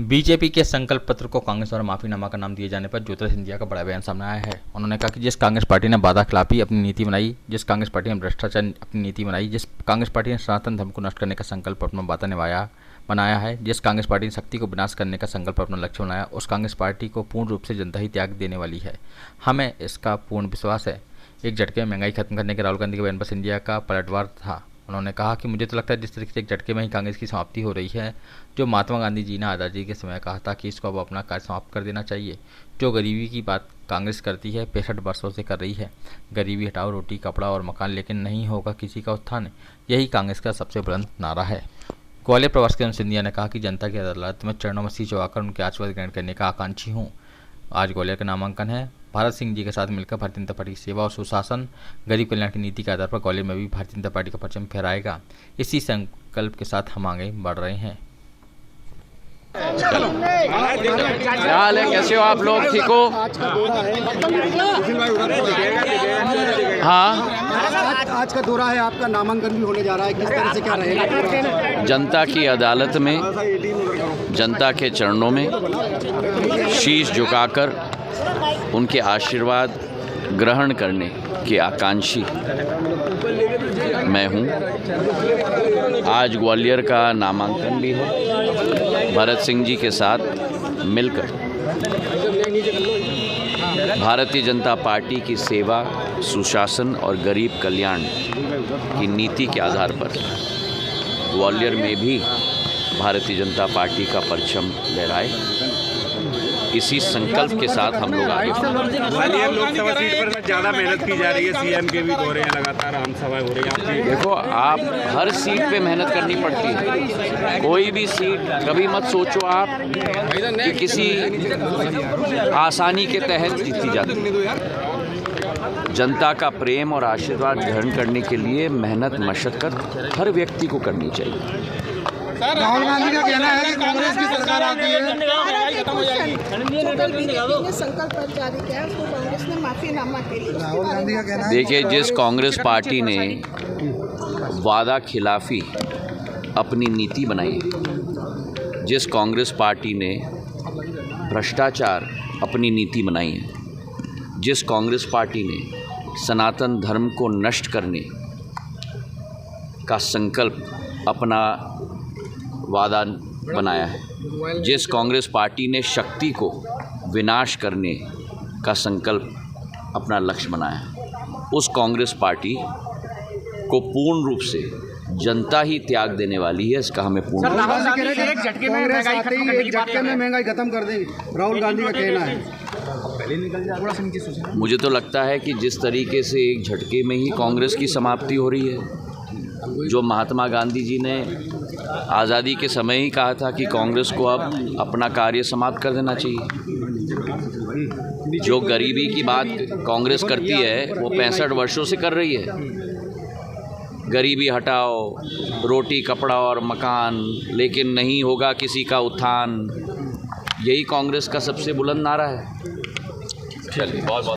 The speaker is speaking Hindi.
बीजेपी के संकल्प पत्र को कांग्रेस द्वारा माफीनामा का नाम दिए जाने पर ज्योतिरादित्य सिंधिया का बड़ा बयान सामने आया है। उन्होंने कहा कि जिस कांग्रेस पार्टी ने वादा खिलाफी अपनी नीति बनाई, जिस कांग्रेस पार्टी ने भ्रष्टाचार अपनी नीति बनाई, जिस कांग्रेस पार्टी ने सनातन धर्म को नष्ट करने का संकल्प अपना वादा बनाया है, जिस कांग्रेस पार्टी ने शक्ति को विनाश करने का संकल्प अपना लक्ष्य बनाया, उस कांग्रेस पार्टी को पूर्ण रूप से जनता ही त्याग देने वाली है। हमें इसका पूर्ण विश्वास है। एक झटके में महंगाई खत्म करने के राहुल गांधी के बयान पर सिंधिया का पलटवार था। उन्होंने कहा कि मुझे तो लगता है जिस तरीके से एक झटके में ही कांग्रेस की समाप्ति हो रही है, जो महात्मा गांधी जी ने आज़ादी के समय कहा था कि इसको अब अपना कार्य समाप्त कर देना चाहिए। जो गरीबी की बात कांग्रेस करती है 65 वर्षों से कर रही है, गरीबी हटाओ, रोटी कपड़ा और मकान, लेकिन नहीं होगा किसी का उत्थान, यही कांग्रेस का सबसे बुलंद नारा है। ग्वालियर प्रवास के दौरान सिंधिया ने कहा कि जनता की अदालत में चरणों में शीश झुकाकर उनके आशीर्वाद ग्रहण करने का आकांक्षी हूँ। आज ग्वालियर का नामांकन है। भारत सिंह जी के साथ मिलकर भारतीय जनता पार्टी की सेवा और सुशासन, गरीब कल्याण की नीति के आधार पर ग्वालियर में भी भारतीय जनता पार्टी का परचम फहराएगा। इसी संकल्प के साथ हम आगे बढ़ रहे हैं। क्या हाल है, कैसे हो आप लोग? ठीक हो? हाँ, आज का दौरा है, आपका नामांकन भी होने जा रहा है, किस तरह से क्या रहेगा? जनता की अदालत में, जनता के चरणों में शीश झुकाकर उनके आशीर्वाद ग्रहण करने के आकांक्षी मैं हूँ। आज ग्वालियर का नामांकन भी है। भरत सिंह जी के साथ मिलकर भारतीय जनता पार्टी की सेवा, सुशासन और गरीब कल्याण की नीति के आधार पर ग्वालियर में भी भारतीय जनता पार्टी का परचम लहराए, इसी संकल्प के साथ हम लोग आगे ग्वालियर लोकसभा सीट पर ज़्यादा मेहनत की जा रही है। सीएम के भी दौरे हैं, लगातार आम सभाएं हो रही हैं। देखो, आप हर सीट पे मेहनत करनी पड़ती है। कोई भी सीट कभी मत सोचो आप कि किसी आसानी के तहत जीती जाती है। जनता का प्रेम और आशीर्वाद ग्रहण करने के लिए मेहनत मशक्कत हर व्यक्ति को करनी चाहिए। राहुल गांधी का कहना है कि कांग्रेस की सरकार आती है खत्म हो जाएगी। संकल्प पत्र जारी किया है, उसको कांग्रेस ने माफीनामा के लिए। राहुल गांधी का कहना है, देखिए, जिस कांग्रेस पार्टी ने वादा खिलाफी अपनी नीति बनाई है, जिस कांग्रेस पार्टी ने भ्रष्टाचार अपनी नीति बनाई है, जिस कांग्रेस पार्टी ने सनातन धर्म को नष्ट करने का संकल्प अपना वादा बनाया है, जिस कांग्रेस पार्टी ने शक्ति को विनाश करने का संकल्प अपना लक्ष्य बनाया है, उस कांग्रेस पार्टी को पूर्ण रूप से जनता ही त्याग देने वाली है। इसका हमें पूर्ण एक झटके में महंगाई खत्म कर देंगे, राहुल गांधी का कहना है। मुझे तो लगता है कि जिस तरीके से एक झटके में ही कांग्रेस की समाप्ति हो रही है, जो महात्मा गांधी जी ने आज़ादी के समय ही कहा था कि कांग्रेस को अब अपना कार्य समाप्त कर देना चाहिए। जो गरीबी की बात कांग्रेस करती है वो 65 वर्षों से कर रही है। गरीबी हटाओ, रोटी कपड़ा और मकान, लेकिन नहीं होगा किसी का उत्थान, यही कांग्रेस का सबसे बुलंद नारा है। चलिए, बहुत बहुत